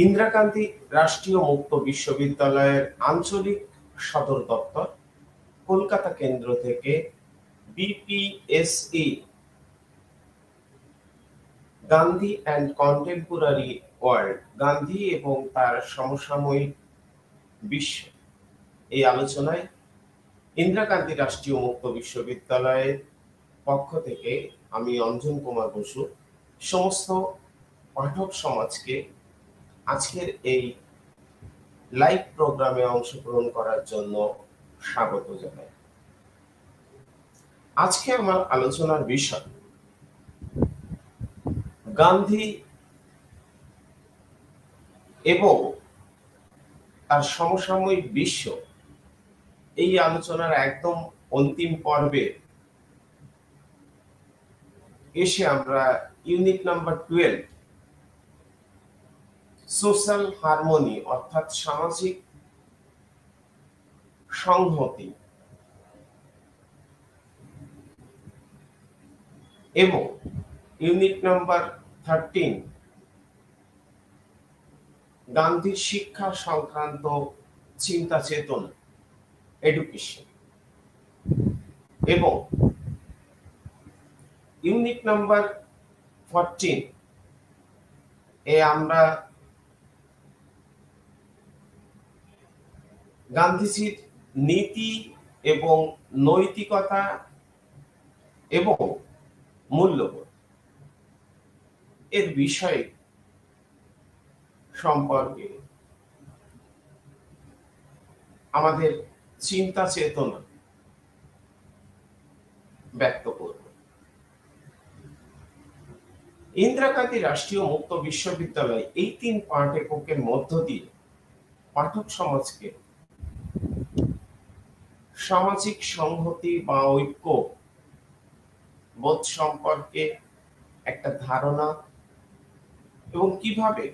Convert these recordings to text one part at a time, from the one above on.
ইন্দিরা গান্ধী রাষ্ট্রীয় মুক্ত বিশ্ববিদ্যালয়ের আঞ্চলিক সদর দপ্তর কলকাতা কেন্দ্র থেকে BPSE Gandhi and contemporary world, Gandhi এবং তার সমসাময়িক বিশ্ব, এই আলোচনায় ইন্দিরা গান্ধী রাষ্ট্রীয় মুক্ত বিশ্ববিদ্যালয়ের পক্ষ থেকে আমি অঞ্জন কুমার বসু সমস্ত পাঠক সমাজকে আজকের এই লাইভ প্রোগ্রামে অংশগ্রহণ করার জন্য স্বাগত জানাই। আজকে আমার আলোচনার বিষয় গান্ধী এবং তার সমসাময়িক বিশ্ব। এই আলোচনার একদম অন্তিম পর্বে এসে আমরা ইউনিট নাম্বার 12 সোশ্যাল হারমোনি অর্থাৎ সামাজিক সংহতি এবং ইউনিট নাম্বার 13 গান্ধীর শিক্ষা সংক্রান্ত চিন্তা চেতনা, এডুকেশন, এবং ইউনিট নাম্বার 14 এ আমরা গান্ধীজির নীতি এবং নৈতিকতা এবং মূল্যবোধ এর বিষয় সম্পর্কে আমাদের চিন্তা চেতনা ব্যক্ত করব। ইন্দিরা গান্ধী রাষ্ট্রীয় মুক্ত বিশ্ববিদ্যালয় এই 3 পাঠ এককের মধ্য দিয়ে পাঠক সমাজকে সামাজিক সংহতি বা ঐক্য বোধ সম্পর্কে একটা ধারণা এবং কিভাবে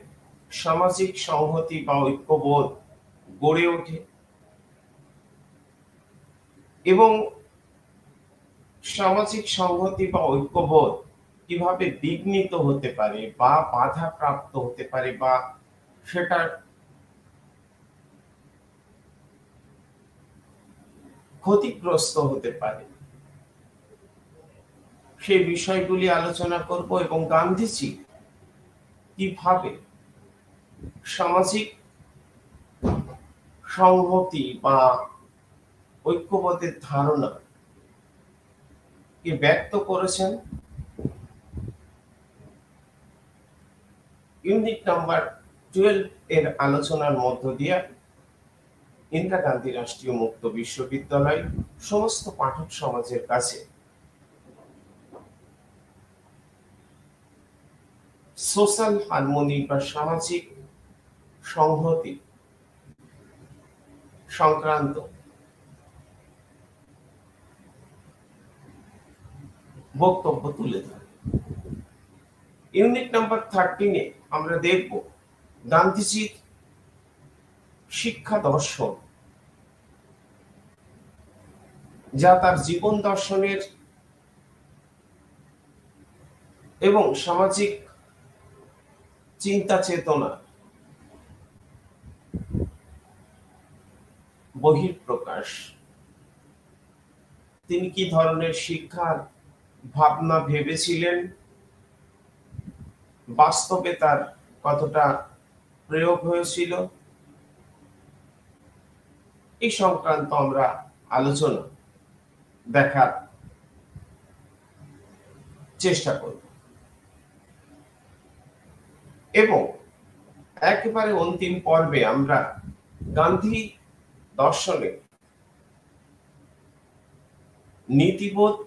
সামাজিক সংহতি বা ঐক্যবোধ গড়ে ওঠে এবং সামাজিক সংহতি বা ঐক্যবোধ কিভাবে বিঘ্নিত হতে পারে বা বাধা প্রাপ্ত হতে পারে বা সেটার ক্ষতিগ্রস্ত হতে পারে, সেই বিষয়গুলি আলোচনা করব এবং গান্ধীজি কিভাবে সামাজিক সংহতি বা ঐক্যবোধের ধারণা কে ব্যক্ত করেছেন ইউনিট নাম্বার 12 এর আলোচনার মধ্য দিয়ে ইন্দিরা গান্ধী রাষ্ট্রীয় মুক্ত বিশ্ববিদ্যালয় সমস্ত পাঠক সমাজের কাছে সোশ্যাল হারমোনি বা সামাজিক সংহতি সংক্রান্ত বক্তব্য তুলে ধরে। ইউনিট নাম্বার 13 এ আমরা দেখব গান্ধীজির শিক্ষা দর্শন, যা তার জীবন দর্শনের এবং সামাজিক চিন্তা চেতনা বহিঃপ্রকাশ। তিনি কি ধরনের শিক্ষার ভাবনা ভেবেছিলেন, বাস্তবে তার কতটা প্রয়োগ হয়েছিল, এই সংক্রান্ত আমরা আলোচনা দেখার চেষ্টা করব এবং একেবারে অন্তিম পর্বে আমরা গান্ধী দর্শনে নীতিবোধ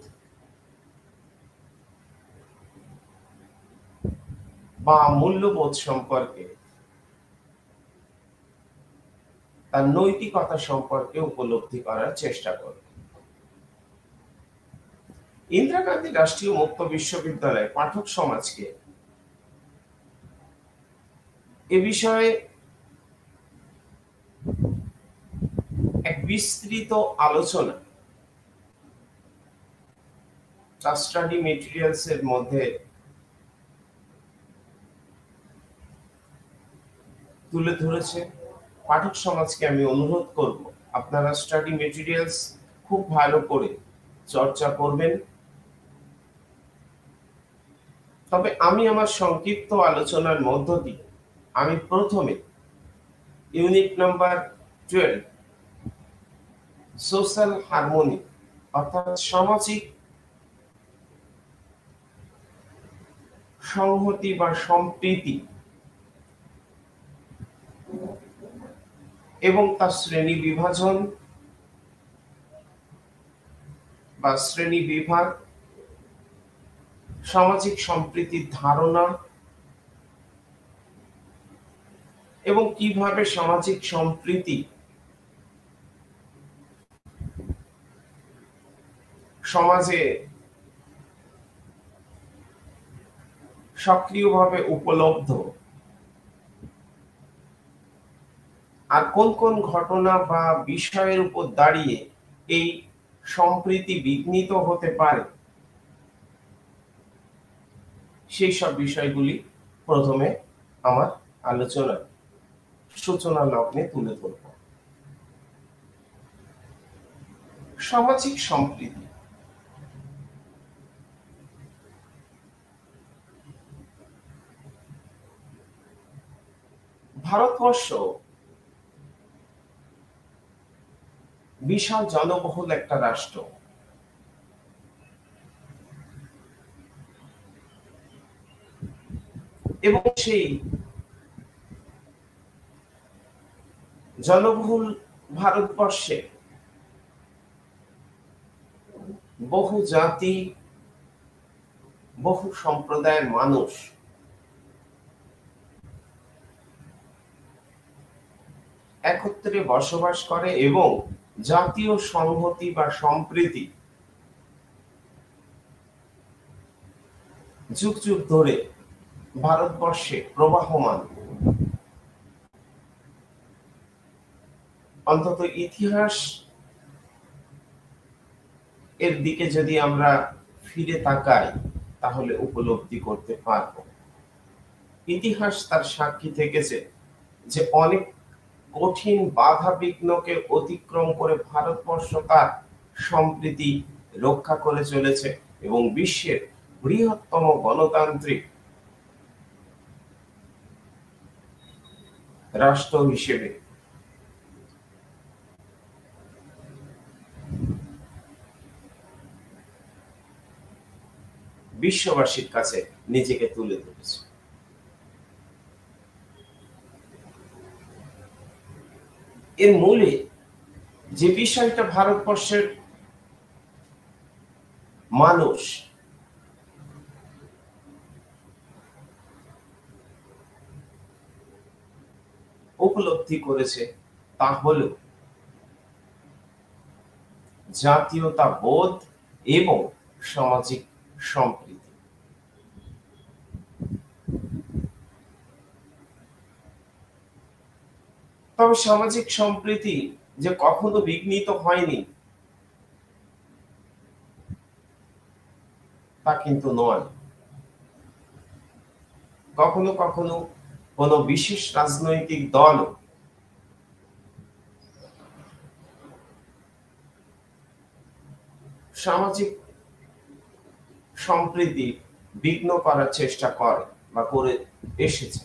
বা মূল্যবোধ সম্পর্কে, তার নৈতিকতা সম্পর্কে উপলব্ধি করার চেষ্টা করব। ইন্দিরা গান্ধী রাষ্ট্রীয় মুক্ত বিশ্ববিদ্যালয় পাঠক সমাজকে এ বিষয়ে এক বিস্তৃত আলোচনা তার স্টাডি মেটেরিয়ালস এর মধ্যে তুলে ধরেছে। পাঠক সমাজকে আমি অনুরোধ করব, আপনারা স্টাডি মেটেরিয়ালস খুব ভালো করে চর্চা করবেন। তবে আমি আমার সংক্ষিপ্ত আলোচনার মধ্য দিয়ে আমি প্রথমে ইউনিট নাম্বার 12 সোশ্যাল হারমোনি অর্থাৎ সামাজিক সংহতি বা সম্প্রীতি এবং তার শ্রেণী বিভাজন বা শ্রেণী বিভাগ, সামাজিক সম্প্রীতির ধারণা এবং কিভাবে সামাজিক সম্প্রীতি সমাজে সক্রিয়ভাবে উপলব্ধ, আর কোন কোন ঘটনা বা বিষয়ের উপর দাঁড়িয়ে এই সম্প্রীতি বিঘ্নিত হতে পারে, সেই সব বিষয়গুলি প্রথমে আমার আলোচনার সূচনা লগ্নে তুলে ধরব। সামাজিক সম্প্রীতি ভারতবর্ষ বিশাল জনবহুল একটা রাষ্ট্র। এবং সেই জনবহুল ভারতবর্ষে বহু জাতি, বহু সম্প্রদায়ের মানুষ একত্রে বসবাস করে এবং জাতীয় সংহতি বা সম্প্রীতি যুগ যুগ ধরে ভারতবর্ষে প্রবাহমান। অন্তত ইতিহাস এর দিকে যদি আমরা ফিরে তাকাই তাহলে উপলব্ধি করতে পারব। ইতিহাস তার সাক্ষী থেকেছে যে অনেক কঠিন বাধা বিঘ্নকে অতিক্রম করে ভারতবর্ষ তার সম্প্রীতি রক্ষা করে চলেছে এবং বিশ্বের বৃহত্তম গণতান্ত্রিক রাষ্ট্র হিসেবে বিশ্ববাসীর কাছে নিজেকে তুলে ধরেছে। এর মূলে যে বিষয়টা ভারতবর্ষের মানুষ উপলব্ধি করেছে তা হল জাতীয়তাবোধ এবং সামাজিক সম্প্রীতি। তবে সামাজিক সম্প্রীতি যে কখনো বিঘ্নিত হয়নি তা কিন্তু নয়। কখনো কখনো কোনো বিশেষ রাজনৈতিক দল সামাজিক সম্প্রীতি বিঘ্ন করার চেষ্টা করে বা করে এসেছে।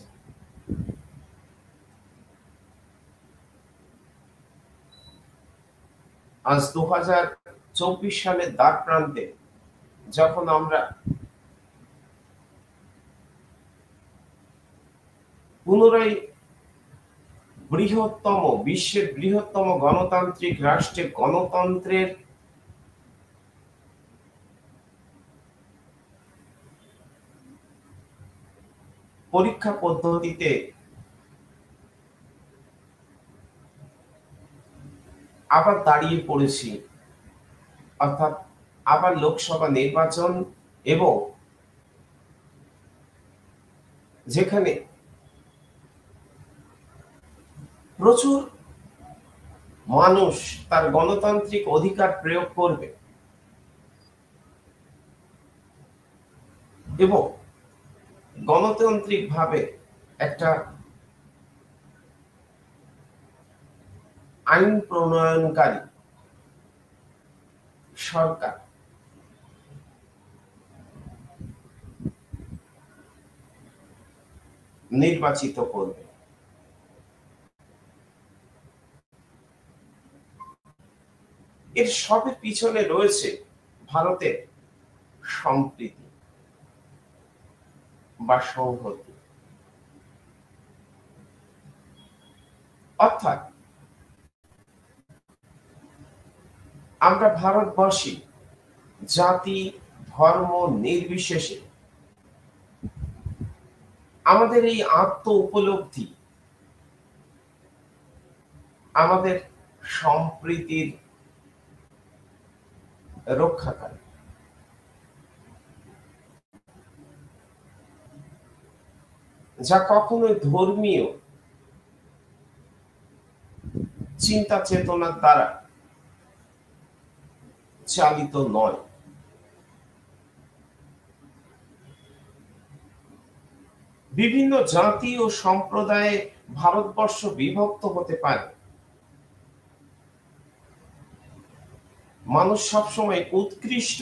আজ 2024 সালের দ্বার প্রান্তে যখন আমরা পুনরায় বিশ্বের বৃহত্তম গণতান্ত্রিক রাষ্ট্রে গণতন্ত্রের পরীক্ষা পদ্ধতিতে আবার দাঁড়িয়ে পড়েছি, অর্থাৎ আবার লোকসভা নির্বাচন, এবং যেখানে প্রচুর মানুষ তার গণতান্ত্রিক অধিকার প্রয়োগ করবে এবং গণতান্ত্রিক ভাবে একটা আইন প্রণয়নকারী সরকার নির্বাচিত করবে। এর সবের পিছনে রয়েছে ভারতের সম্প্রীতি বা সংহতি। অর্থাৎ আমরা ভারতবাসী জাতি ধর্ম নির্বিশেষে আমাদের এই আত্ম উপলব্ধি আমাদের সম্প্রীতির রক্ষাকারী। যা কখনোই ধর্মীয় চিন্তা চেতনার দ্বারা চালিত নয়। বিভিন্ন জাতি ও সম্প্রদায়ে ভারতবর্ষ বিভক্ত হতে পারে, মানুষ সবসময় উৎকৃষ্ট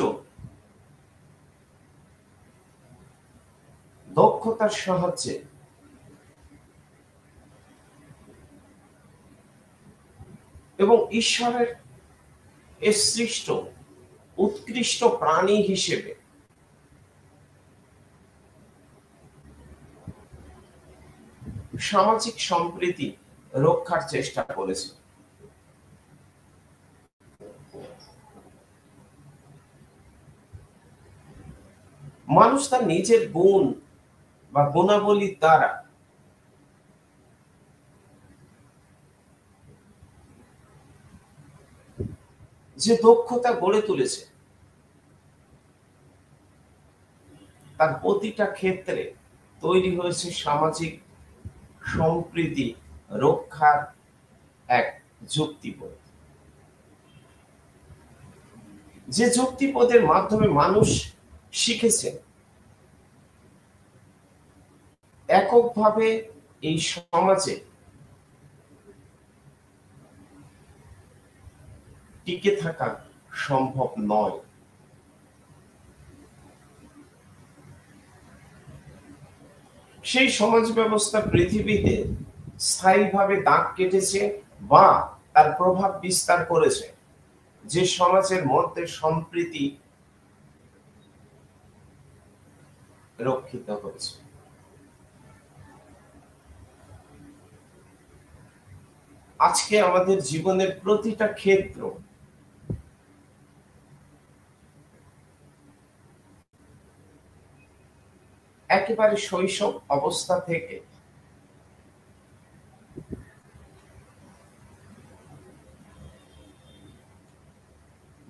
দক্ষতার সাহায্যে এবং ঈশ্বরের সৃষ্ট উৎকৃষ্ট প্রাণী হিসেবে সামাজিক সম্প্রীতি রক্ষার চেষ্টা করেছে। মানুষ তার নিজের গুণ বা গুণাবলীর দ্বারা যে দক্ষতা গড়ে তুলেছে তার প্রতিটা ক্ষেত্রে তৈরি হয়েছে সামাজিক সম্প্রীতি রক্ষার এক যুক্তিবোধ। যে যুক্তিবোধের মাধ্যমে মানুষ শিখেছে এককভাবে এই সমাজে টিকে থাকা সম্ভব নয়। সেই সমাজ ব্যবস্থা পৃথিবীতে স্থায়ীভাবে দাগ কেটেছে বা তার প্রভাব বিস্তার করেছে, যে সমাজের মধ্যে সম্প্রীতি রক্ষিত হয়েছে। আজকে আমাদের জীবনের প্রতিটা ক্ষেত্র একেবারে শৈশব অবস্থা থেকে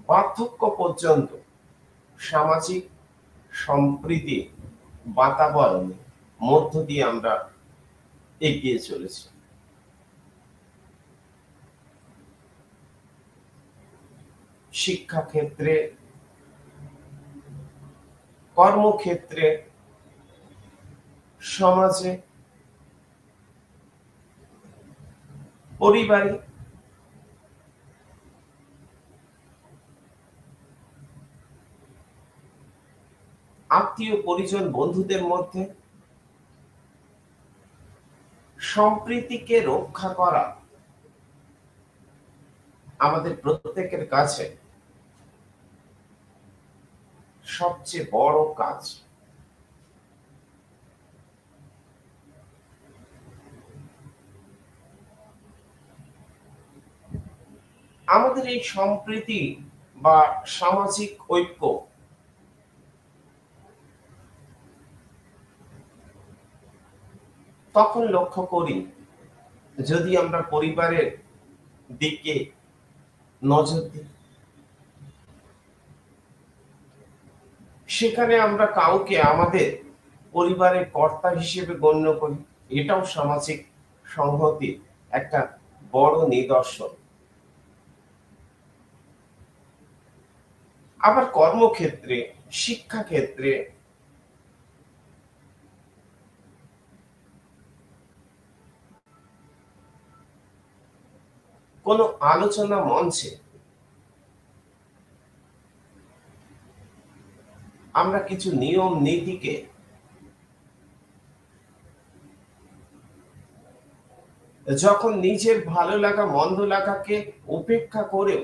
বার্ধক্য পর্যন্ত সামাজিক সম্প্রীতি বাতাবরণের মধ্য দিয়ে আমরা এগিয়ে চলেছি। শিক্ষাক্ষেত্রে, কর্মক্ষেত্রে, সমাজে, পরিবারে, আত্মীয় পরিজন বন্ধুদের মধ্যে সম্প্রীতিকে রক্ষা করা আমাদের প্রত্যেকের কাছে সবচেয়ে বড় কাজ। আমাদের এই সম্প্রীতি বা সামাজিক ঐক্য তখন লক্ষ্য করি যদি আমরা পরিবারের দিকে নজর দিই। সেখানে আমরা কাউকে আমাদের পরিবারের কর্তা হিসেবে গণ্য করি, এটাও সামাজিক সংহতির একটা বড় নিদর্শন। আবার কর্মক্ষেত্রে, শিক্ষাক্ষেত্রে কোনো আলোচনা মঞ্চে আমরা কিছু নিয়ম নীতিকে যখন নিজের ভালো লাগা মন্দ লাগাকে উপেক্ষা করেও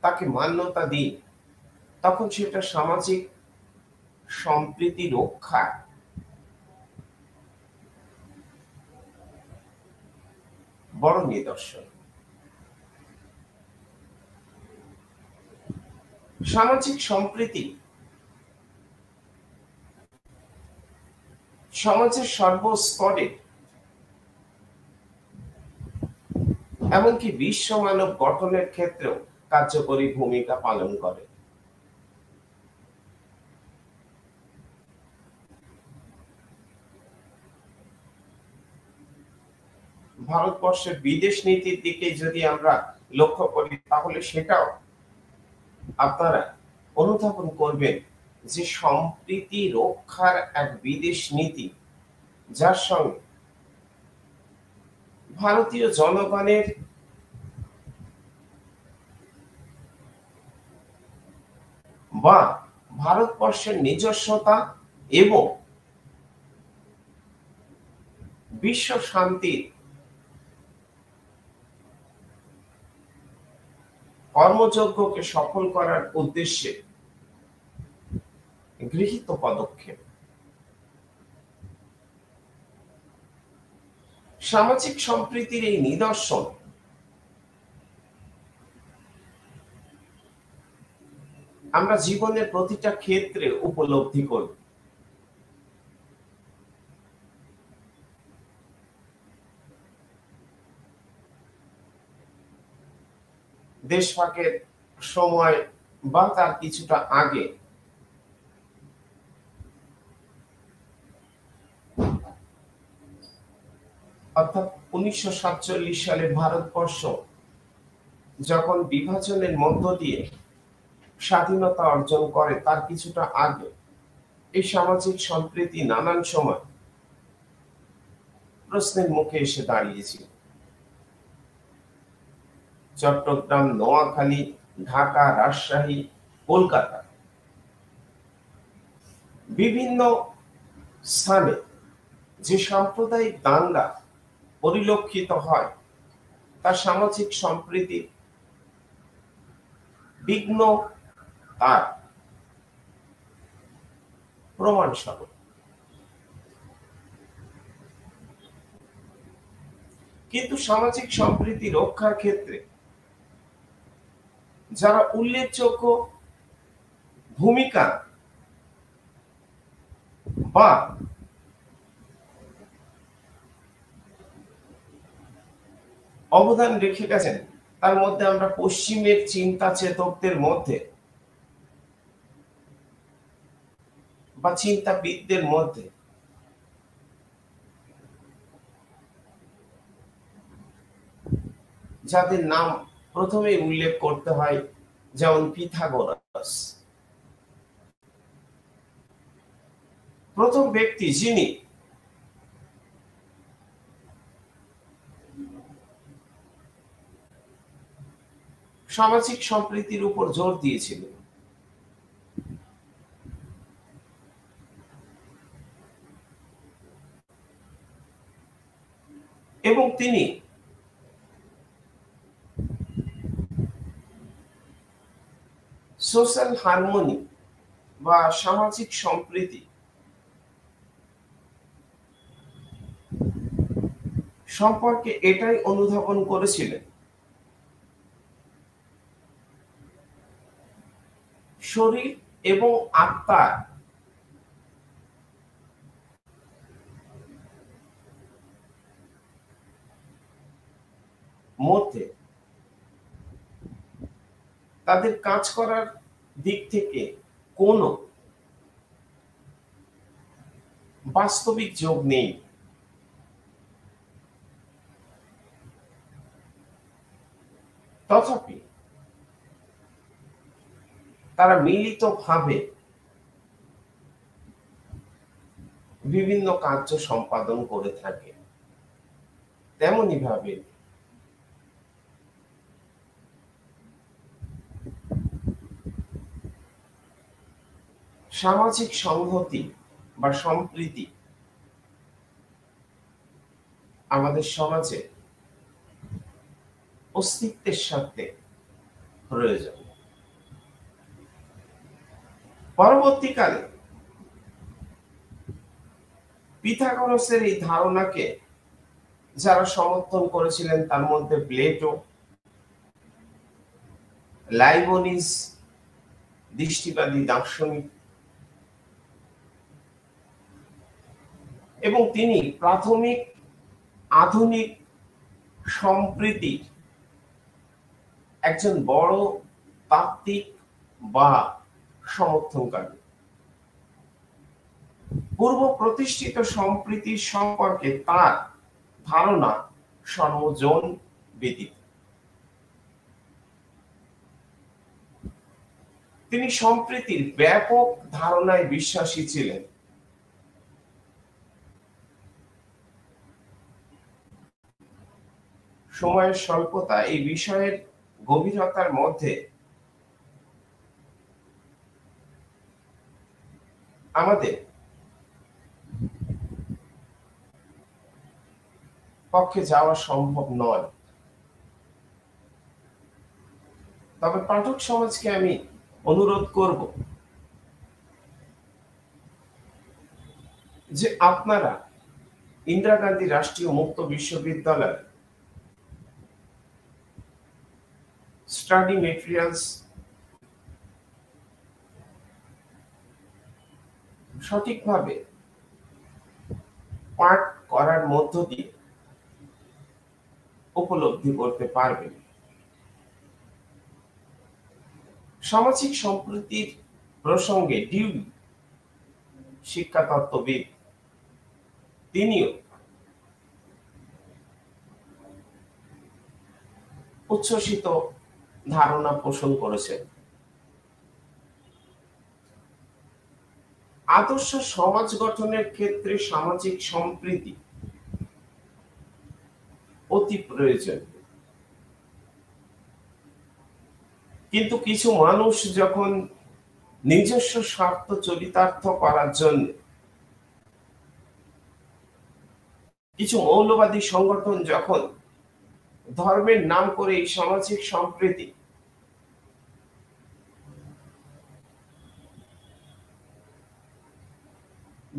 তাকে মান্যতা দিই, তখন সেটা সামাজিক সম্প্রীতি রক্ষা বড় নিদর্শন। সামাজিক সম্প্রীতি সমাজের সর্বস্তরে এমনকি বিশ্ব মানব গঠনের ক্ষেত্রেও কার্যকরী ভূমিকা পালন করে। ভারতবর্ষের বিদেশ নীতির দিকে যদি আমরা লক্ষ্য করি, তাহলে সেটাও আপনারা অনুধাবন করবেন যে সম্প্রীতি রক্ষার এক বিদেশ নীতি, যার সঙ্গে ভারতীয় জনগণের বা ভারতবর্ষের নিজস্বতা এবং বিশ্ব শান্তির কর্মযজ্ঞকে সফল করার উদ্দেশ্যে গৃহীত পদক্ষেপ। সামাজিক সম্প্রীতির এই নিদর্শন আমরা জীবনের প্রতিটা ক্ষেত্রে উপলব্ধি করি। দেশভাগের সময় বা তার কিছুটা আগে অর্থাৎ 1947 সালে ভারতবর্ষ যখন বিভাজনের মধ্য দিয়ে স্বাধীনতা অর্জন করে, তার কিছুটা আগে এই সামাজিক সম্প্রীতি নানান সময় প্রশ্নের মুখে এসে দাঁড়িয়েছিল। চট্টগ্রাম, নোয়াখালী, ঢাকা, রাজশাহী, কলকাতা বিভিন্ন স্থানে যে সাম্প্রদায়িক দাঙ্গা পরিলক্ষিত হয়, তা সামাজিক সম্প্রীতি বিঘ্ন তার প্রমাণ স্বরূপ। কিন্তু সামাজিক সম্প্রীতি রক্ষার ক্ষেত্রে যারা উল্লেখযোগ্য ভূমিকা বা অবদান রেখে গেছেন, তার মধ্যে আমরা পশ্চিমের চিন্তা চেতকদের মধ্যে বা চিন্তাবিদদের মধ্যে যাদের নাম প্রথমে উল্লেখ করতে হয়, যেমন পিথাগোরাস, প্রথম ব্যক্তি যিনি সামাজিক সম্প্রীতির উপর জোর দিয়েছিলেন। এবং তিনি সোশ্যাল হারমোনি বা সামাজিক সম্প্রীতি সম্পর্কে এটাই অনুধাবন করেছিলেন, শরীর এবং আত্মার মধ্যে তাদের কাজ করার দিক থেকে কোনো বাস্তবিক যোগ নেই। তথাপি তারা মিলিতভাবে বিভিন্ন কার্য সম্পাদন করে থাকে। তেমনি ভাবে সামাজিক সংহতি বা সম্প্রীতি আমাদের সমাজে অস্তিত্বের সাথে প্রয়োজন। পরবর্তীকালে পিথাগোরাসের এই ধারণাকে যারা সমর্থন করেছিলেন তার মধ্যে প্লেটো, লাইবনিজ দৃষ্টিবাদী দার্শনিক, এবং তিনি প্রাথমিক আধুনিক সম্প্রীতির একজন বড় তাত্ত্বিক বা সমর্থনকারী। পূর্ব প্রতিষ্ঠিত সম্প্রীতি সম্পর্কে তার ধারণা সর্বজন বিদিত। তিনি সম্প্রীতির ব্যাপক ধারণায় বিশ্বাসী ছিলেন। সময়ের স্বল্পতা এই বিষয়ের গভীরতার মধ্যে আমাদের পক্ষে যাওয়া সম্ভব নয়। তবে পাঠক সমাজকে আমি অনুরোধ করব যে আপনারা ইন্দিরা গান্ধী রাষ্ট্রীয় মুক্ত বিশ্ববিদ্যালয় স্টাডি মেটেরিয়ালস সঠিকভাবে পাঠ করার মধ্য দিয়ে উপলব্ধি করতে পারবেন। সামাজিক সম্প্রীতির প্রসঙ্গে ডিউই শিক্ষাতত্ত্ববিদ, তিনিও উচ্ছ্বসিত ধারণা পোষণ করেছেন। আদর্শ সমাজ গঠনের ক্ষেত্রে সামাজিক সম্প্রীতি অতি প্রয়োজন। কিন্তু কিছু মানুষ যখন নিজস্ব স্বার্থ চরিতার্থ করার জন্য কিছু মৌলবাদী সংগঠন যখন ধর্মের নাম করে এই সামাজিক সম্প্রীতি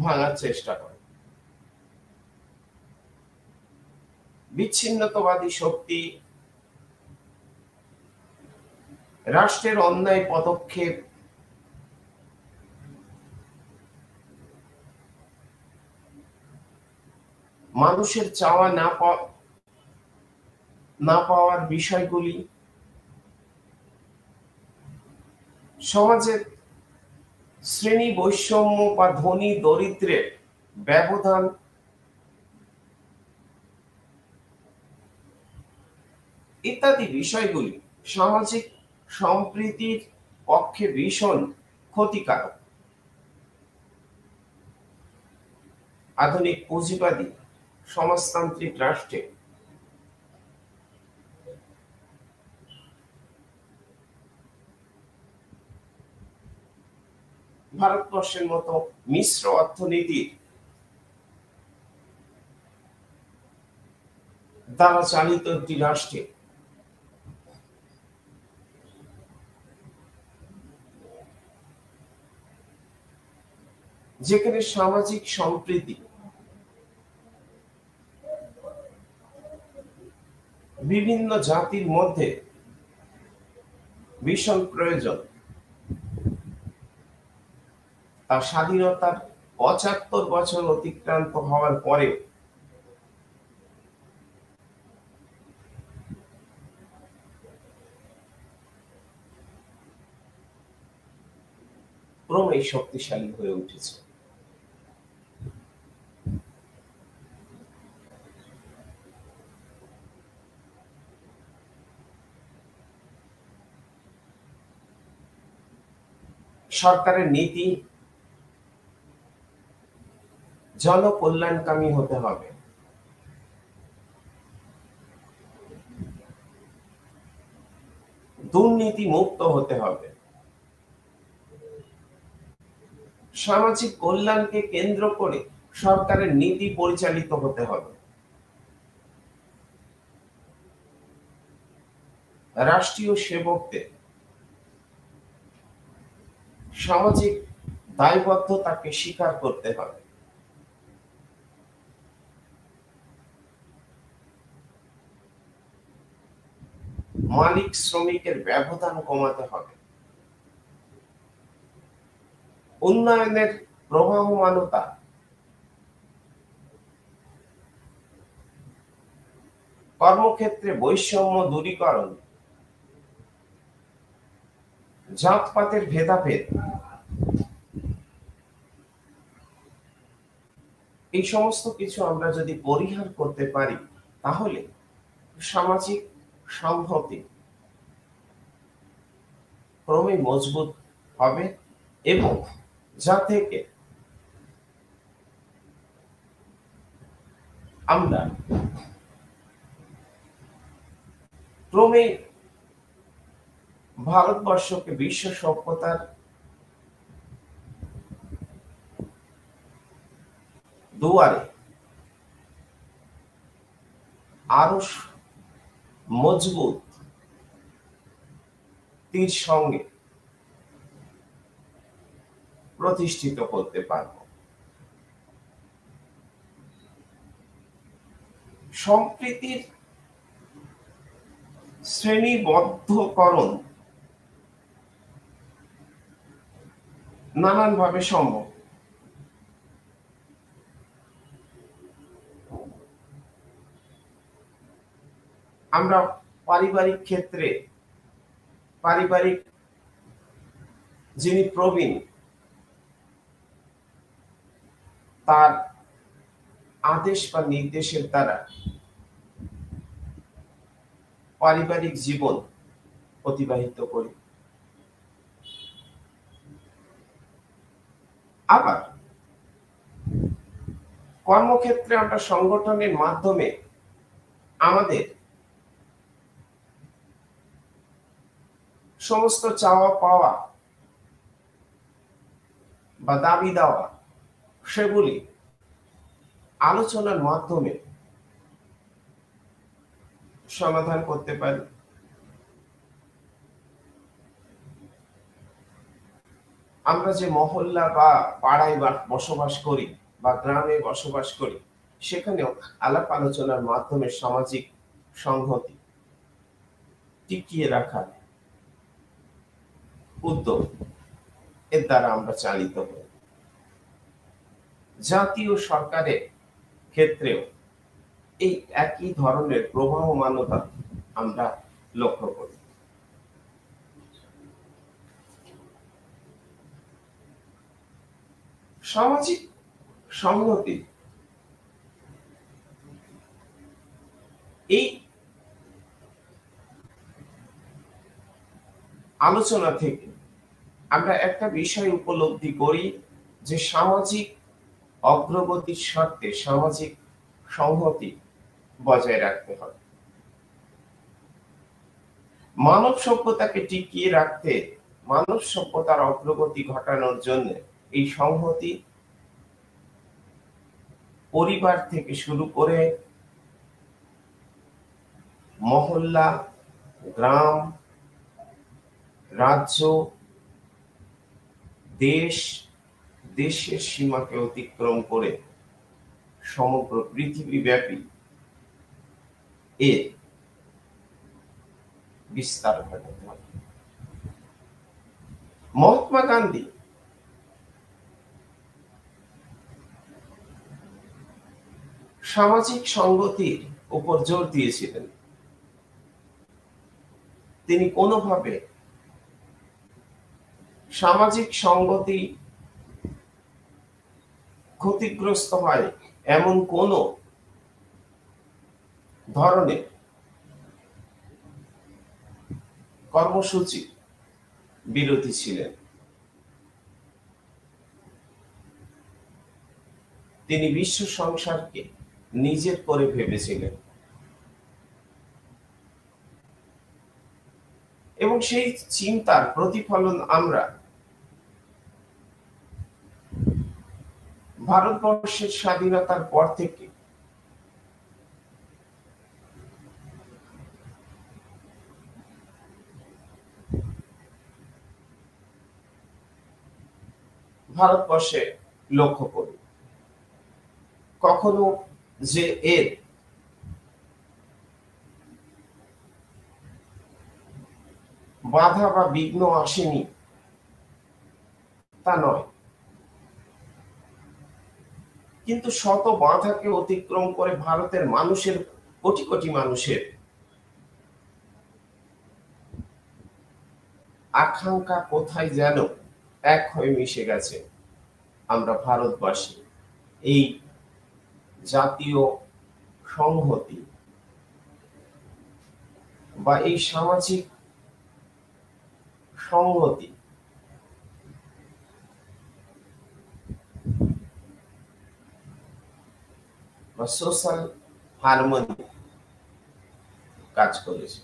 ভাঙার চেষ্টা করে, বিচ্ছিন্নতাবাদী শক্তি, রাষ্ট্রের অন্যায় পদক্ষেপ, মানুষের চাওয়া না পাওয়ার বিষয়গুলি, সমাজের শ্রেণী বৈষম্য বা ধনী দরিদ্রের ব্যবধান, ইত্যাদি বিষয়গুলি সামাজিক সম্প্রীতির পক্ষে ভীষণ ক্ষতিকারক। আধুনিক পুঁজিবাদী সমাজতান্ত্রিক রাষ্ট্রে ভারতবর্ষের মতো মিশ্র অর্থনীতির দ্বারা চালিত একটি রাষ্ট্রে যেখানে সামাজিক সম্প্রীতি বিভিন্ন জাতির মধ্যে ভীষণ প্রয়োজন, তার স্বাধীনতার ৭৫ বছর অতিক্রান্ত হওয়ার পরেও ক্রমেই শক্তিশালী হয়ে উঠেছে। সরকারের নীতি, জনকল্যাণকামী হতে হবে, দুর্নীতি মুক্ত হতে হবে, সামাজিক কল্যাণকে কেন্দ্র করে সরকারের নীতি পরিচালিত হতে হবে, রাষ্ট্রীয় সেবকদের সামাজিক দায়বদ্ধতাকে স্বীকার করতে হবে, মালিক শ্রমিকের ব্যবধান কমাতে হবে, উন্নয়নের প্রবাহমানতা কর্মক্ষেত্রে বৈষম্য দূরীকরণ, জাতপাতের ভেদাভেদ, এই সমস্ত কিছু আমরা যদি পরিহার করতে পারি তাহলে সামাজিক সংহতি ক্রমে মজবুত হবে এবং যা থেকে আমরা ক্রমে ভারতবর্ষকে বিশ্ব সভ্যতার দুয়ারে আরো মজবুত তীর সঙ্গে প্রতিষ্ঠিত করতে পারব। সম্প্রীতির শ্রেণীবদ্ধকরণ নানানভাবে সম্ভব। আমরা পারিবারিক ক্ষেত্রে পারিবারিক যিনি প্রবীণ তার আদেশ বা নির্দেশের দ্বারা পারিবারিক জীবন অতিবাহিত করি। আবার কর্মক্ষেত্রে আমরা সংগঠনের মাধ্যমে আমাদের সমস্ত চাওয়া পাওয়া বা দাবি দেওয়া সেগুলি আলোচনার মাধ্যমে সমাধান করতে পারি। আমরা যে মহল্লা বা পাড়ায় বসবাস করি বা গ্রামে বসবাস করি সেখানেও আলাপ আলোচনার মাধ্যমে সামাজিক সংহতি টিকিয়ে রাখার উদ্যোগ এর দ্বারা আমরা চালিত হই। জাতীয় সরকারের ক্ষেত্রেও এই একই ধরনের প্রবাহমানতা আমরা লক্ষ্য করি। সামাজিক সংহতি এই আলোচনা থেকে আমরা একটা বিষয় উপলব্ধি করি যে সামাজিক অগ্রগতির স্বার্থে সামাজিক সংহতি বজায় রাখতে হবে। মানব সভ্যতাকে টিকিয়ে রাখতে, মানব সভ্যতার অগ্রগতি ঘটানোর জন্য এই সংহতি পরিবার থেকে শুরু করে মহল্লা, গ্রাম, রাজ্য, দেশ, দেশের সীমাকে অতিক্রম করে সমগ্র পৃথিবীব্যাপী এর বিস্তার ঘটাতে হবে। মহাত্মা গান্ধী সামাজিক সংগতির উপর জোর দিয়েছিলেন। তিনি কোনোভাবে সামাজিক সংগতি ক্ষতিগ্রস্ত হয় এমন কোন ধরনের কর্মসূচি বিরোধী ছিলেন। তিনি বিশ্ব সংসারকে নিজের করে ভেবেছিলেন এবং সেই চিন্তার প্রতিফলন আমরা ভারতবর্ষের স্বাধীনতার পর থেকে ভারতবর্ষে লক্ষ্য করি। কখনো যে এর বাধা বা বিঘ্ন আসেনি তা নয়, কিন্তু শত বাধাকে অতিক্রম করে ভারতের মানুষের, কোটি কোটি মানুষের আকাঙ্ক্ষা কোথায় যেন এক হয়ে মিশে গেছে। আমরা ভারতবাসী এই জাতীয় সংহতি বা এই সামাজিক সংহতি বা সোশ্যাল হারমোনি কাজ করেছে।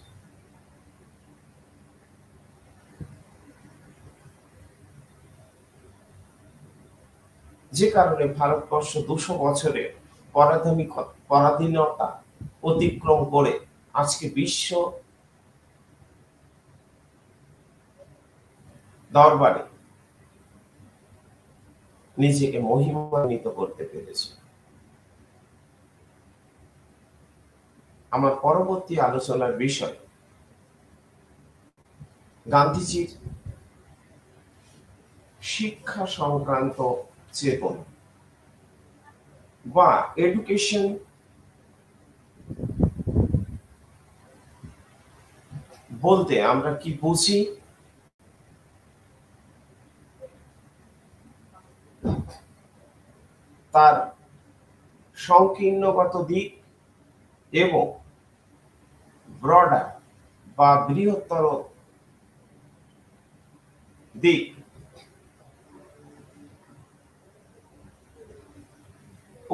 যে কারণে ভারতবর্ষ 200 বছরের পরাধীনতা অতিক্রম করে আজকে বিশ্ব দরবারে নিজেকে মহিমান্বিত করতে পেরেছে। আমার পরবর্তী আলোচনার বিষয় গান্ধীজির শিক্ষা সংক্রান্ত চেতনা বা এডুকেশন বলতে আমরা কি বুঝি, তার সংকীর্ণগত দিক এবং ব্রডার বা বৃহত্তর দিক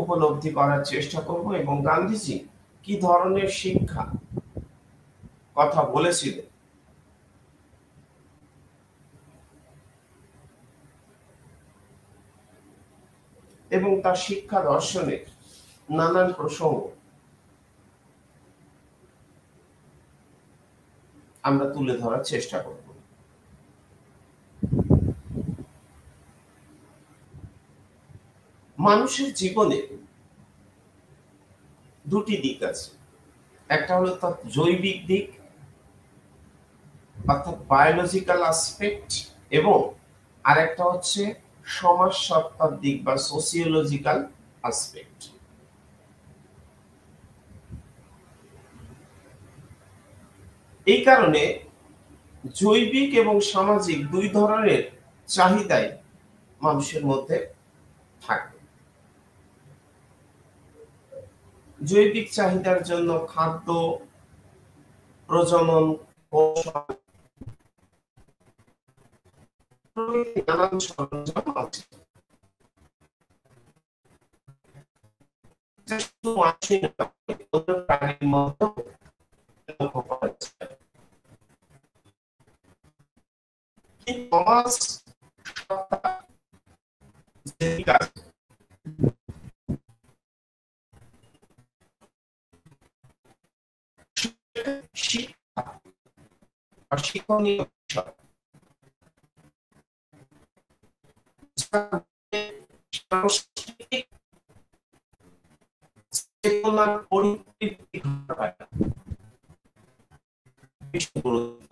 উপলব্ধি করার চেষ্টা করব এবং গান্ধীজি কি ধরনের শিক্ষা কথা বলেছিলেন এবং তার শিক্ষা দর্শনের নানান প্রসঙ্গ আমরা তুলে ধরার চেষ্টা করব। মানুষের জীবনে দুটি দিক আছে, একটা হলো তার জৈবিক দিক অর্থাৎ বায়োলজিক্যাল অ্যাসপেক্ট এবং আরেকটা হচ্ছে সমাজ সত্তার দিক বা সোসিওলজিক্যাল অ্যাসপেক্ট। এই কারণে জৈবিক এবং সামাজিক দুই ধরনের চাহিদাই মানুষের মধ্যে থাকে। জৈবিক চাহিদার জন্য খাদ্য, প্রজনন, নানান সরঞ্জাম আছে। সমাজ শিক্ষা আর শিক্ষণীয় বিষয় সাংস্কৃতিক চেতনার পরিবর্তিত ঘটায় বেশি গুরুত্ব।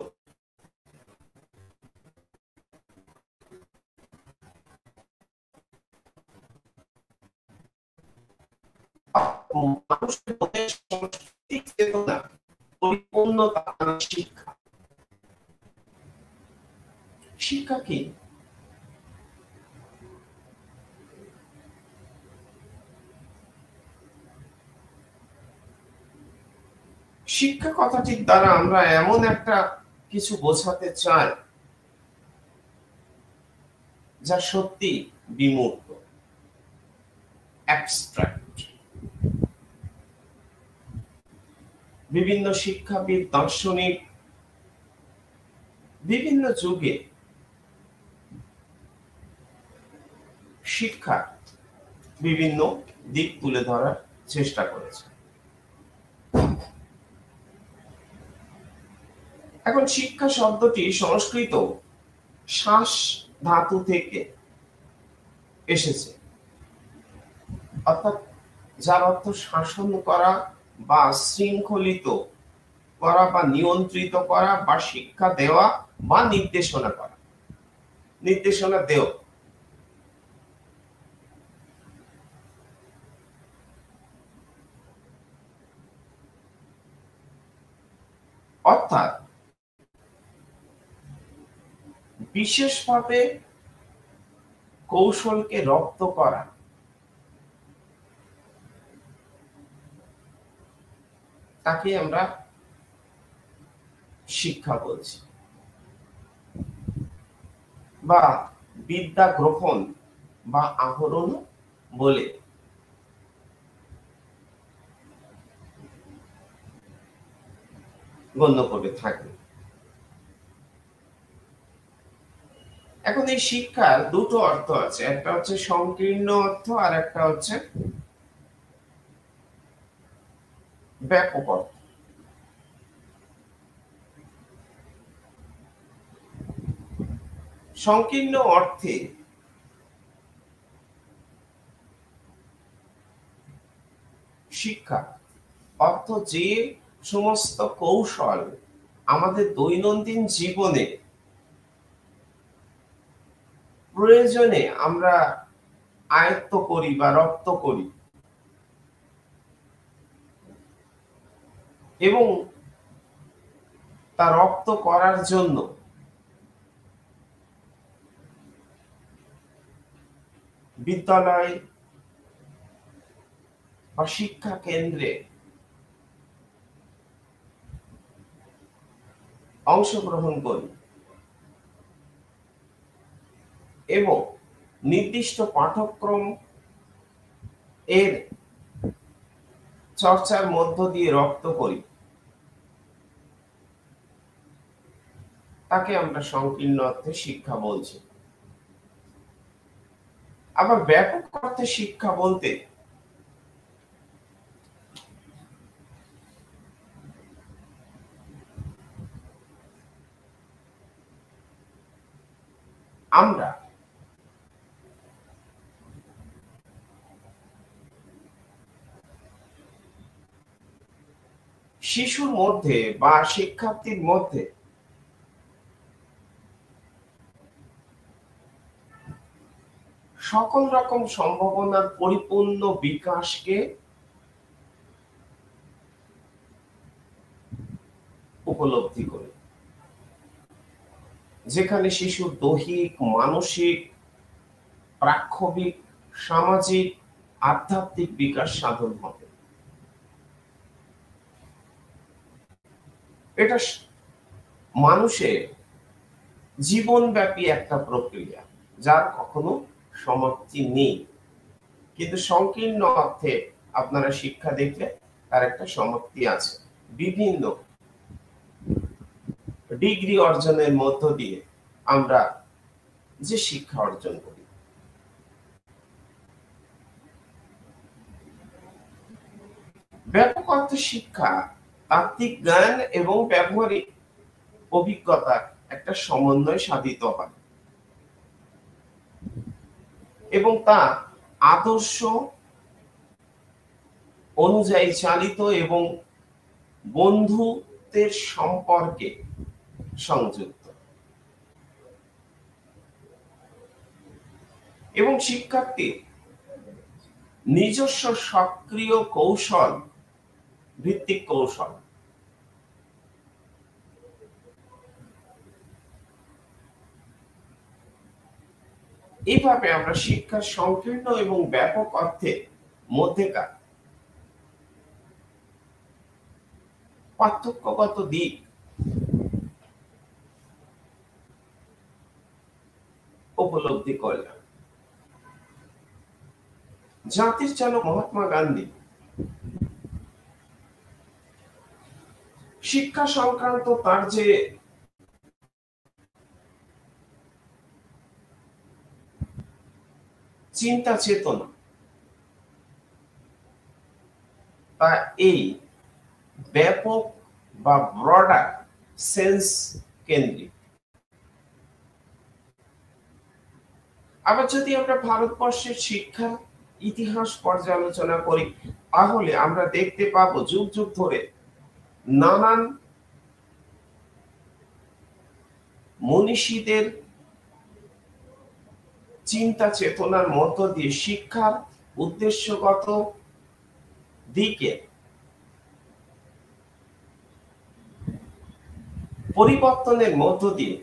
মানুষের মধ্যে সাংস্কৃতিক চেতনা পরিপূর্ণতা আনা শিক্ষা। শিক্ষা কি? শিক্ষা কথাটির দ্বারা আমরা এমন একটা কিছু বোঝাতে চাই যা সত্যি বিমূর্ত। অ্যাবস্ট্রাক্ট। বিভিন্ন শিক্ষাবিদ, দার্শনিক বিভিন্ন যুগে শিক্ষার বিভিন্ন দিক তুলে ধরার চেষ্টা করেছে। এখন শিক্ষা শব্দটি সংস্কৃত শ্বাস ধাতু থেকে এসেছে, অর্থাৎ যার অর্থ শাসন করা বা শৃঙ্খলিত করা বা নিয়ন্ত্রিত করা বা শিক্ষা দেওয়া বা নির্দেশনা করা, নির্দেশনা দেওয়া। অর্থাৎ বিশেষভাবে কৌশলকে রপ্ত করা, তাকে আমরা শিক্ষা বলছি, বা বিদ্যা গ্রহণ বা আহরণ বলে গণ্য করে থাকে। এখন এই শিক্ষার দুটো অর্থ আছে, একটা হচ্ছে সংকীর্ণ অর্থ আর একটা হচ্ছে ব্যাপক অর্থ। সংকীর্ণ অর্থে শিক্ষা অর্থ যে সমস্ত কৌশল আমাদের দৈনন্দিন জীবনে প্রয়োজনে আমরা আয়ত্ত করি বা রপ্ত করি, এবং তা রপ্ত করার জন্য বিদ্যালয় বা শিক্ষা কেন্দ্রে অংশগ্রহণ করি এবং নির্দিষ্ট পাঠ্যক্রম এর চর্চার মধ্য দিয়ে রপ্ত করি, তাকে আমরা সংকীর্ণ অর্থে শিক্ষা বলছি। আবার ব্যাপক অর্থে শিক্ষা বলতে আমরা শিশুর মধ্যে বা শিক্ষার্থীর মধ্যে সকল রকম সম্ভাবনার পরিপূর্ণ বিকাশকে উপলব্ধি করি, যেখানে শিশুর দৈহিক, মানসিক, প্রাক্ষবিক, সামাজিক, আধ্যাত্মিক বিকাশ সাধন হবে। এটা মানুষের জীবনব্যাপী একটা প্রক্রিয়া, যার কখনো সমাপ্তি নেই। কিন্তু সংকীর্ণ অর্থে আপনারা শিক্ষা দেখলে তার একটা সমাপ্তি আছে। বিভিন্ন ডিগ্রি অর্জনের মধ্য দিয়ে আমরা যে শিক্ষা অর্জন করি। ব্যাপক অর্থে শিক্ষা তাত্ত্বিক জ্ঞান এবং ব্যবহারিক অভিজ্ঞতার একটা সমন্বয় সাধিত হয় এবং তা আদর্শ অনুযায়ী চালিত এবং বন্ধুত্বের সম্পর্কে সংযুক্ত। এবং শিক্ষার্থীর নিজস্ব সক্রিয় কৌশল ভিত্তিক কৌশল, এইভাবে আমরা শিক্ষার সংকীর্ণ এবং ব্যাপক অর্থে মধ্যেকার পার্থক্যগত দিক উপলব্ধি করলাম। জাতির জনক মহাত্মা গান্ধী শিক্ষা সংক্রান্ত তার যে চিন্তা চেতনা, তা এই ব্যাপক বা ব্রডার সেন্স কেন্দ্রিক। আবার যদি আমরা ভারতবর্ষের শিক্ষার ইতিহাস পর্যালোচনা করি, তাহলে আমরা দেখতে পাবো যুগ যুগ ধরে নানান মনীষীদের চিন্তা চেতনার মধ্য দিয়ে শিক্ষার উদ্দেশ্যগত দিকে পরিবর্তনের মধ্য দিয়ে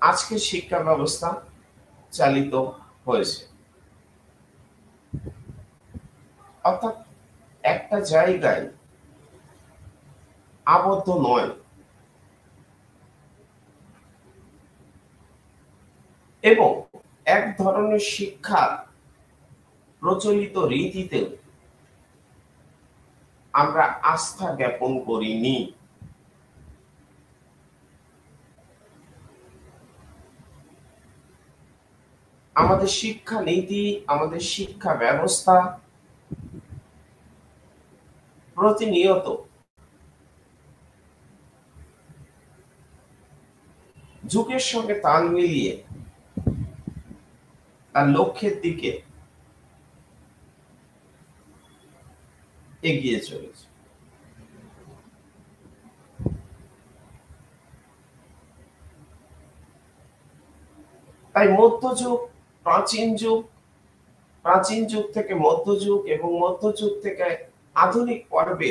আজকের শিক্ষা ব্যবস্থা চালিত হয়েছে। অর্থাৎ একটা জায়গায় আবদ্ধ নয়, এবং এক ধরনের শিক্ষার প্রচলিত রীতিতে আমরা আস্থা জ্ঞাপন করিনি। আমাদের শিক্ষা নীতি, আমাদের শিক্ষা ব্যবস্থা প্রতিনিয়ত যুগের সঙ্গে তাল মিলিয়ে তার লক্ষ্যের দিকে এগিয়ে চলেছে। তাই মধ্যযুগ, প্রাচীন যুগ থেকে মধ্যযুগ এবং মধ্যযুগ থেকে আধুনিক পর্বে,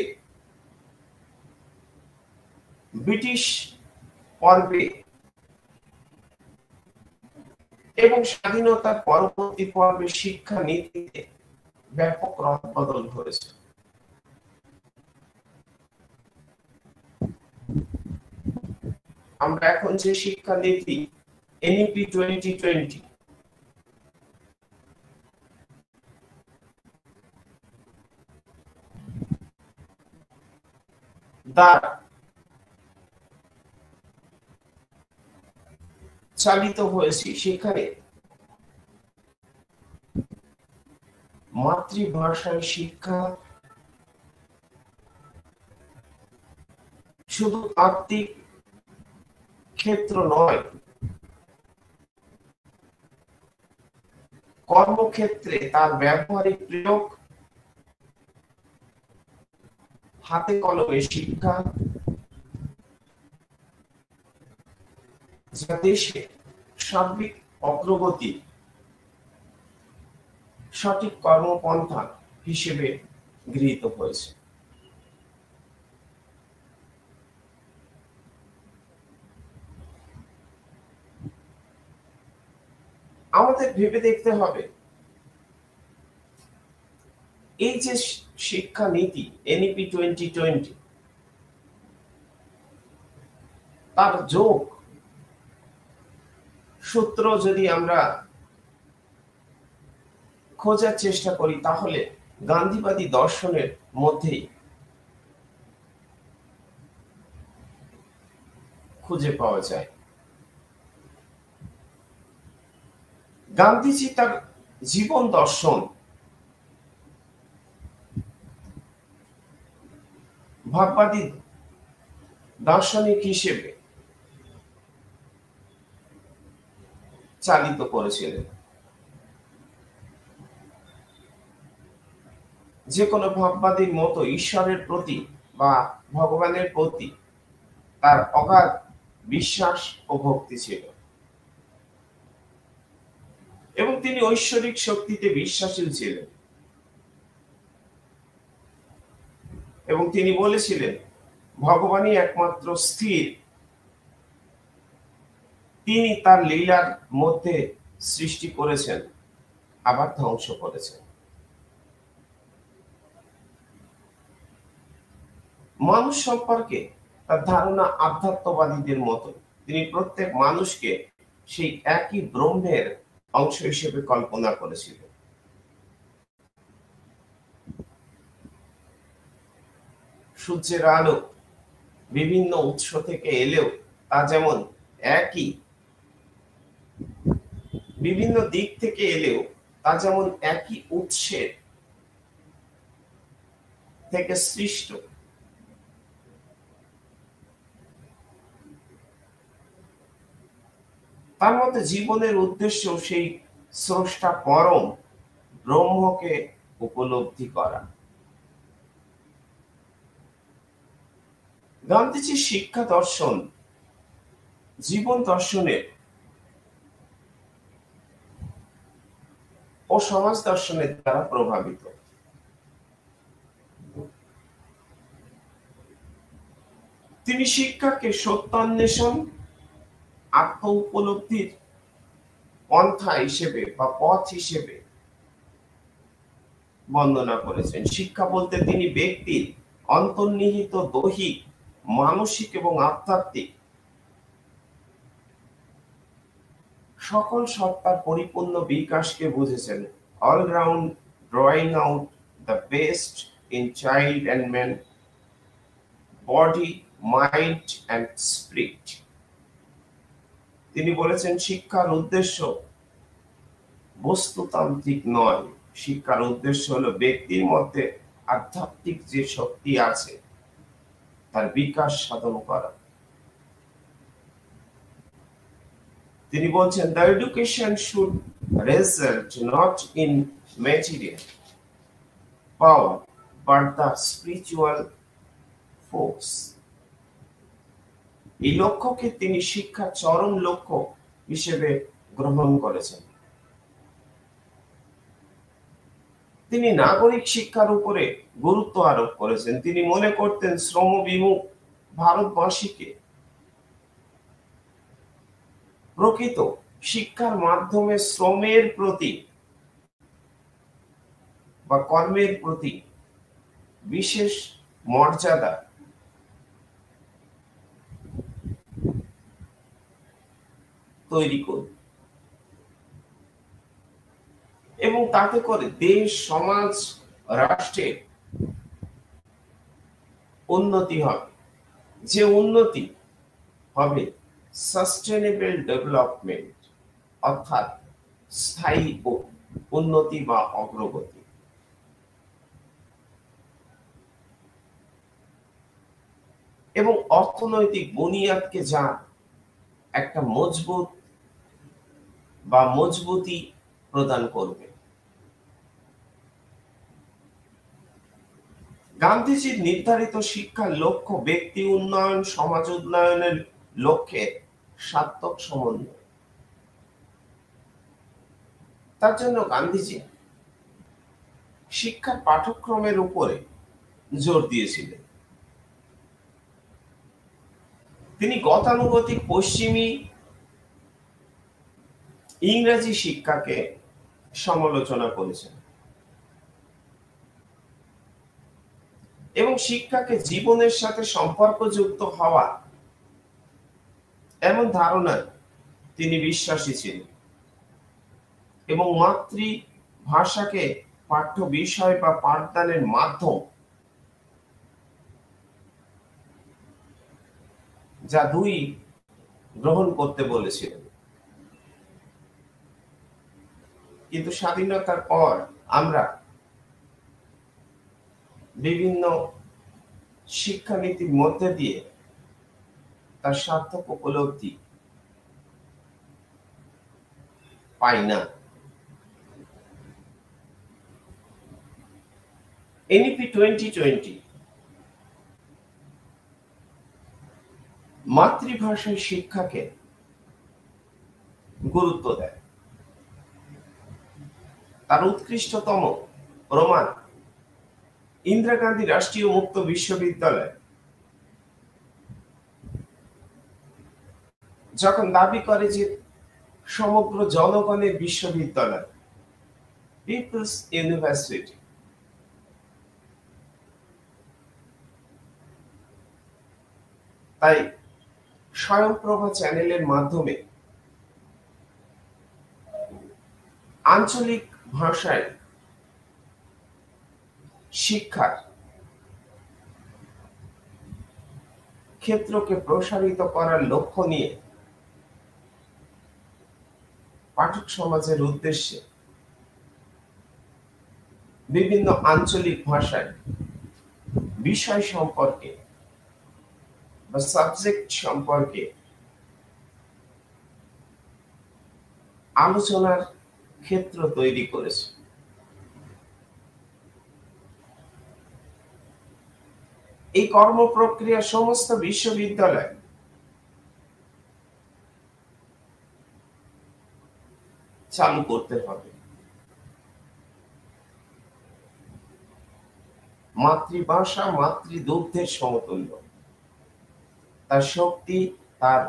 ব্রিটিশ পর্বে এবং স্বাধীনতার পরবর্তী পর্বে শিক্ষা নীতিতে ব্যাপক রদবদল হয়েছে। আমরা এখন যে শিক্ষা নীতি এনইপি 2020 দ্বারা চালিত হয়েছে, সেখানে মাতৃভাষায় শিক্ষা শুধু আত্মিক ক্ষেত্র নয়, কর্মক্ষেত্রে তার ব্যবহারিক প্রয়োগ, হাতে কলমে শিক্ষা, যা দেশে সার্বিক অগ্রগতি সঠিক কর্মপন্থা হিসেবে গৃহীত হয়েছে। আমাদের ভেবে দেখতে হবে, এই যে শিক্ষা নীতি এনইপি 2020, তার যোগ সূত্র যদি আমরা খোঁজার চেষ্টা করি, তাহলে গান্ধীবাদী দর্শনের মধ্যেই খুঁজে পাওয়া যায়। গান্ধীজি তার জীবন দর্শন ভাববাদী দার্শনিক হিসেবে চালিত করেছিলেন। যে কোনো ভাববাদীর মতো ঈশ্বরের প্রতি বা ভগবানের প্রতি তার অগাধ বিশ্বাস ও ভক্তি ছিল, এবং তিনি ঐশ্বরিক শক্তিতে বিশ্বাসী ছিলেন। এবং তিনি বলেছিলেন, ভগবানই একমাত্র স্থির, তিনি তার লীলার মধ্যে সৃষ্টি করেছেন আবার ধ্বংস করেছেন। মানুষ সম্পর্কে তার ধারণা আধ্যাত্মবাদীদের মতো। তিনি প্রত্যেক মানুষকে সেই একই ব্রহ্মের অংশ হিসেবে কল্পনা করেছিল। সূর্যের আলো বিভিন্ন উৎস থেকে এলেও তা যেমন একই, বিভিন্ন দিক থেকে এলেও তা যেমন একই উৎসের থেকে সৃষ্ট। তার মতে জীবনের উদ্দেশ্য সেই স্রষ্টা পরম ব্রহ্মকে উপলব্ধি করা। গান্ধীজির শিক্ষা দর্শন জীবন দর্শনের ও সমাজ দর্শনের দ্বারা প্রভাবিত। তিনি শিক্ষাকে সত্যান্বেষণ, আত্ম উপলব্ধির পন্থা হিসেবে বা পথ হিসেবে বর্ণনা করেছেন। শিক্ষা বলতে তিনি ব্যক্তির অন্তর্নিহিত দৈহিক, মানসিক এবং আধ্যাত্মিক সকল সত্তার পরিপূর্ণ বিকাশকে বুঝেছেন। All round drawing out the best in child and man, body, mind and spirit. তিনি বলেছেন শিক্ষার উদ্দেশ্য বস্তুতান্ত্রিক নয়, শিক্ষার উদ্দেশ্য হলো ব্যক্তির মধ্যে আধ্যাত্মিক যে শক্তি আছে তার বিকাশ সাধন করা। তিনি বলছেন the education should result not in material power but the spiritual force। এই লক্ষ্যকে তিনি শিক্ষার চরম লক্ষ্য হিসেবে গ্রহণ করেছেন। তিনি নাগরিক শিক্ষার উপরে গুরুত্ব আরোপ করেছেন। তিনি মনে করতেন শ্রম বিমুখ ভারতবাসীকে প্রকৃত শিক্ষার মাধ্যমে শ্রমের প্রতি বা কর্মের প্রতি বিশেষ মর্যাদা তৈরি করবে এবং তাতে করে দেশ, সমাজ, রাষ্ট্রের উন্নতি হবে। যে উন্নতি হবে সাস্টেনেবল ডেভেলপমেন্ট, অর্থাৎ স্থায়ী উন্নতি বা অগ্রগতি। এবং অর্থনৈতিক বুনিয়াদকে যা একটা মজবুত বা মজবুতি প্রদান করবে। গান্ধীজির নির্ধারিত শিক্ষার লক্ষ্য ব্যক্তি উন্নয়ন, সমাজ উন্নয়নের লক্ষ্যে সার্থক সমন্বয়। তার জন্য গান্ধীজি শিক্ষার পাঠ্যক্রমের উপরে জোর দিয়েছিলেন। তিনি গতানুগতিক পশ্চিমী ইংরেজি শিক্ষাকে সমালোচনা করেছেন এবং শিক্ষাকে জীবনের সাথে সম্পর্কযুক্ত হওয়া এমন ধারণায় তিনি বিশ্বাসী ছিলেন এবং মাতৃভাষাকে পাঠ্য বিষয় বা পাঠদানের মাধ্যম যা দুই গ্রহণ করতে বলেছিলেন। কিন্তু স্বাধীনতার পর আমরা বিভিন্ন শিক্ষানীতির মধ্যে দিয়ে তার সার্থক উপলব্ধি পাই না। এনইপি 2020 মাতৃভাষায় শিক্ষাকে গুরুত্ব দেয়। তার উৎকৃষ্টতম প্রমাণ ইন্দিরা গান্ধী রাষ্ট্রীয় মুক্ত বিশ্ববিদ্যালয় যখন দাবি করে যে সমগ্র জনগণের বিশ্ববিদ্যালয়, পিপলস ইউনিভার্সিটি, তাই স্বয়ংপ্রভা চ্যানেলের মাধ্যমে আঞ্চলিক ভাষায় শিক্ষার ক্ষেত্রকে প্রসারিত করার লক্ষ্য নিয়ে পাঠক সমাজের উদ্দেশ্যে বিভিন্ন আঞ্চলিক ভাষায় বিষয় সম্পর্কে বা সাবজেক্ট সম্পর্কে আলোচনার ক্ষেত্র তৈরি করেছে। এই কর্ম প্রক্রিয়া সমস্ত বিশ্ববিদ্যালয় চালু করতে হবে। মাতৃভাষা মাতৃদুগ্ধের সমতুল্য, তার শক্তি, তার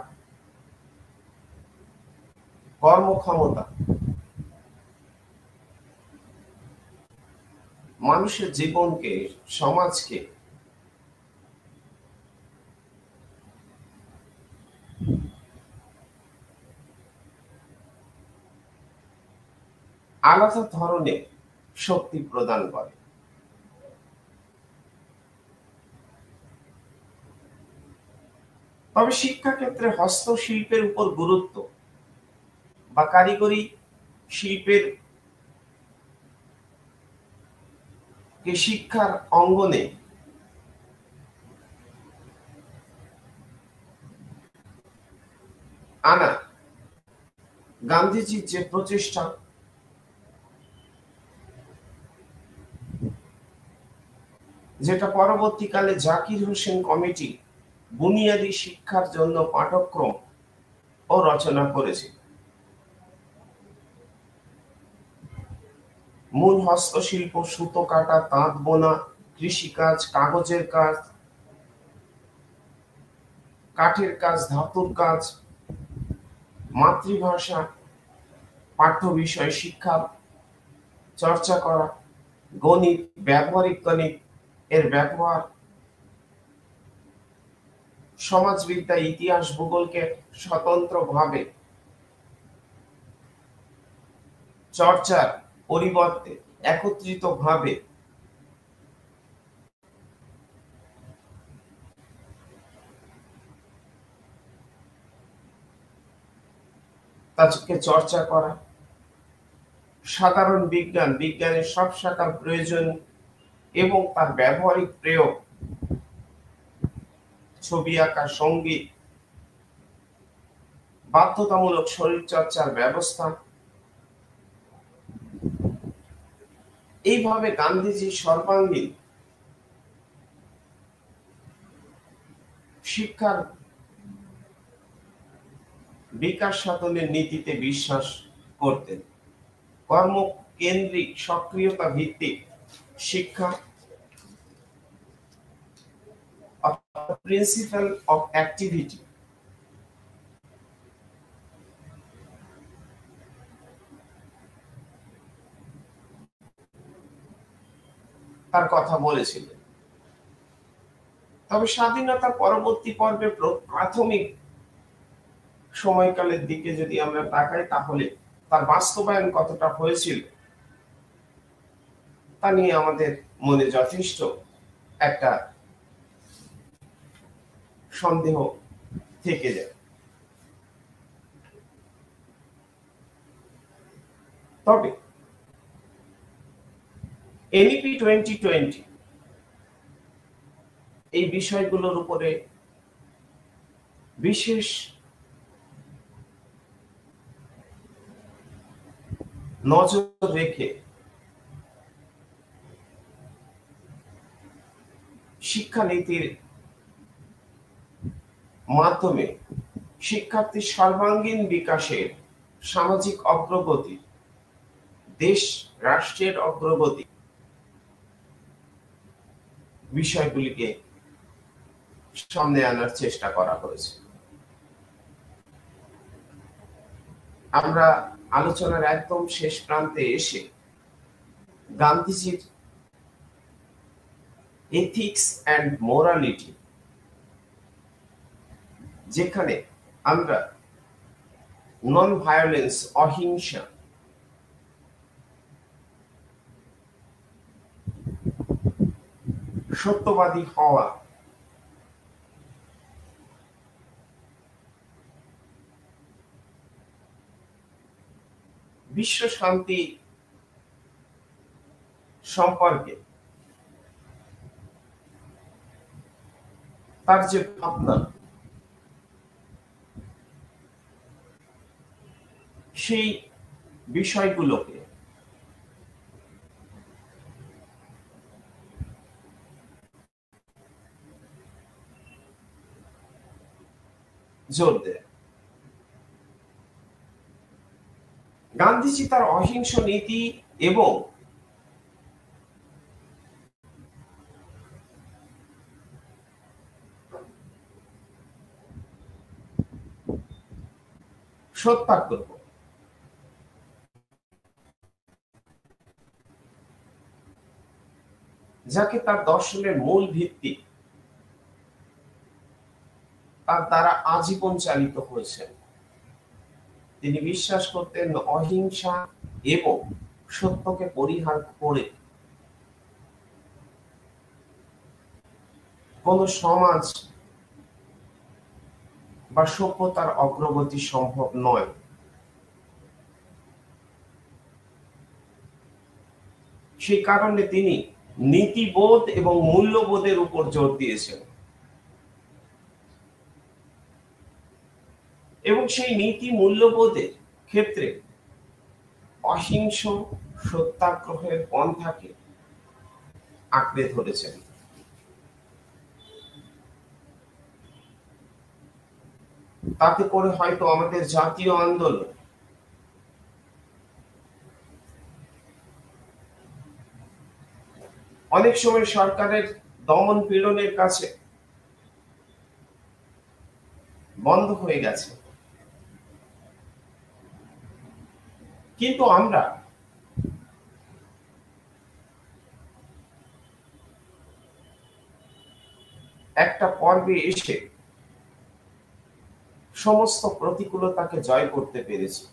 কর্মক্ষমতা মানুষের জীবনকে, সমাজকে আলাদা ধরনের শক্তি প্রদান করে। তবে শিক্ষাক্ষেত্রে হস্তশিল্পের উপর গুরুত্ব বা কারিগরি শিল্পের শিক্ষার অঙ্গনে আনা গান্ধীজির যে প্রচেষ্টা, যেটা পরবর্তীকালে জাকির হোসেন কমিটি বুনিয়াদী শিক্ষার জন্য পাঠ্যক্রম ও রচনা করেছে। মূল হস্তশিল্প সুতো কাটা, তাঁত বোনা, কৃষিকাজ, কাগজের কাজ, কাঠের কাজ, ধাতুর কাজ, মাতৃভাষা পাঠ্য বিষয় শিক্ষা চর্চা করা, গণিত, ব্যবহারিক গণিত এর ব্যবহার, সমাজবিদ্যা, ইতিহাস, ভূগোলকে স্বতন্ত্রভাবে চর্চার পরিবর্তে একত্রিতভাবে তাকে চর্চা করা, সাধারণ বিজ্ঞান, বিজ্ঞানের সব শাখার প্রয়োজন এবং তার ব্যবহারিক প্রয়োগ, ছবি আঁকা, সঙ্গীত, বাধ্যতামূলক শরীরচর্চার ব্যবস্থা। এইভাবে গান্ধীজি সর্বাঙ্গীন শিক্ষার বিকাশ সাধনের নীতিতে বিশ্বাস করতেন। কর্মকেন্দ্রিক, সক্রিয়তা ভিত্তিক শিক্ষা, প্রিন্সিপাল অফ অ্যাক্টিভিটি, তার কথা বলেছিলেন। তবে স্বাধীনতা পরবর্তী পর্বে প্রাথমিক সময়কালের দিকে যদি আমরা তাকাই, তাহলে তার বাস্তবায়ন কতটা হয়েছিল তা নিয়ে আমাদের মনে যথেষ্ট একটা সন্দেহ থেকে যায়। তবে এনইপি 2020 এই বিষয়গুলোর উপরে বিশেষ নজর রেখে শিক্ষানীতির মাধ্যমে শিক্ষার্থীর সর্বাঙ্গীন বিকাশের, সামাজিক অগ্রগতি, দেশ রাষ্ট্রের অগ্রগতি বিষয়গুলিকে সামনে আনার চেষ্টা করা হয়েছে। আমরা আলোচনার একদম শেষ প্রান্তে এসে গান্ধীজির এথিক্স অ্যান্ড মোরালিটি, যেখানে আমরা নন ভায়োলেন্স, অহিংসা সত্যবাদী হওয়া, বিশ্ব শান্তি সম্পর্কে তার যে ভাবনা, সেই বিষয়গুলোকে জোর দেয়। গান্ধীজি তার অহিংস নীতি এবং সত্যাগ্রহ, যাকে তার দর্শনের মূল ভিত্তি, তার দ্বারা আজীবন চালিত হয়েছেন। তিনি বিশ্বাস করতেন অহিংসা এবং সত্যকে পরিহার করে কোন সমাজ বা সভ্যতার অগ্রগতি সম্ভব নয়। সেই কারণে তিনি নীতিবোধ এবং মূল্যবোধের উপর জোর দিয়েছেন এবং সেই নীতি মূল্যবোধের ক্ষেত্রে অহিংস সত্যাগ্রহের পন্থাকে আঁকড়ে ধরেছেন। তাতে করে হয়তো আমাদের জাতীয় আন্দোলন অনেক সময় সরকারের দমন পীড়নের কাছে বন্ধ হয়ে গেছে, কিন্তু আমরা একটা পর্বে এসে সমস্ত প্রতিকূলতাকে জয় করতে পেরেছি।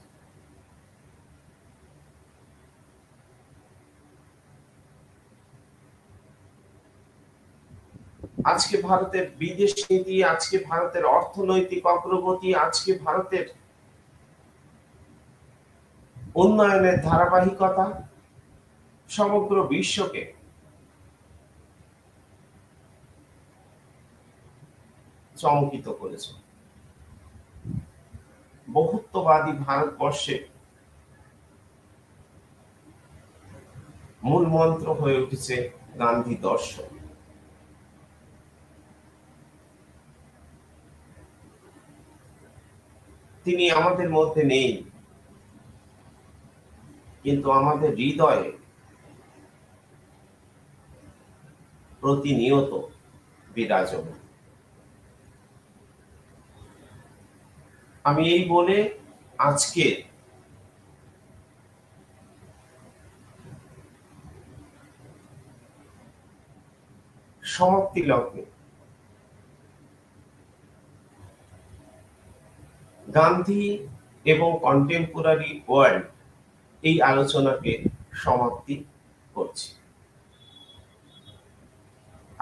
আজকে ভারতের বিদেশ নীতি, আজকে ভারতের অর্থনৈতিক অগ্রগতি, আজকে ভারতের উন্নয়নের ধারাবাহিকতা সমগ্র বিশ্বকে চমকিত করেছে। বহুত্ববাদী ভারতবর্ষে মূল মন্ত্র হয়ে উঠেছে গান্ধী দর্শন। তিনি আমাদের মধ্যে নেই, কিন্তু আমাদের হৃদয়ে প্রতিনিয়ত বিরাজমান। আমি এই বলে আজকে সমাপ্তি লগ্নে গান্ধী এবং কন্টেম্পোরারি ওয়ার্ল্ড এই আলোচনাকে সমাপ্তি করছি।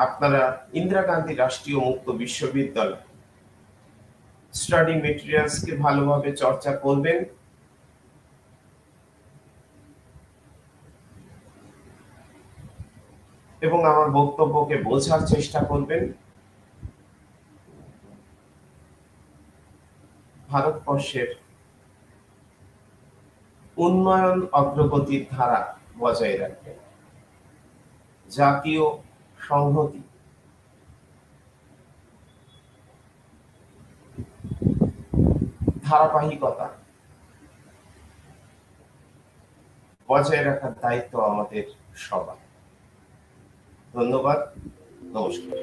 আপনারা ইন্দিরা গান্ধী রাষ্ট্রীয় মুক্ত বিশ্ববিদ্যালয় স্টাডি মেটেরিয়ালসকে ভালোভাবে চর্চা করবেন এবং আমার বক্তব্যকে বোঝার চেষ্টা করবেন। ভারতবর্ষের উন্নয়ন অগ্রগতির ধারা বজায় রাখবেন, জাতীয় সংহতি, ধারাবাহিকতা বজায় রাখার দায়িত্ব আমাদের সবার। ধন্যবাদ, নমস্কার।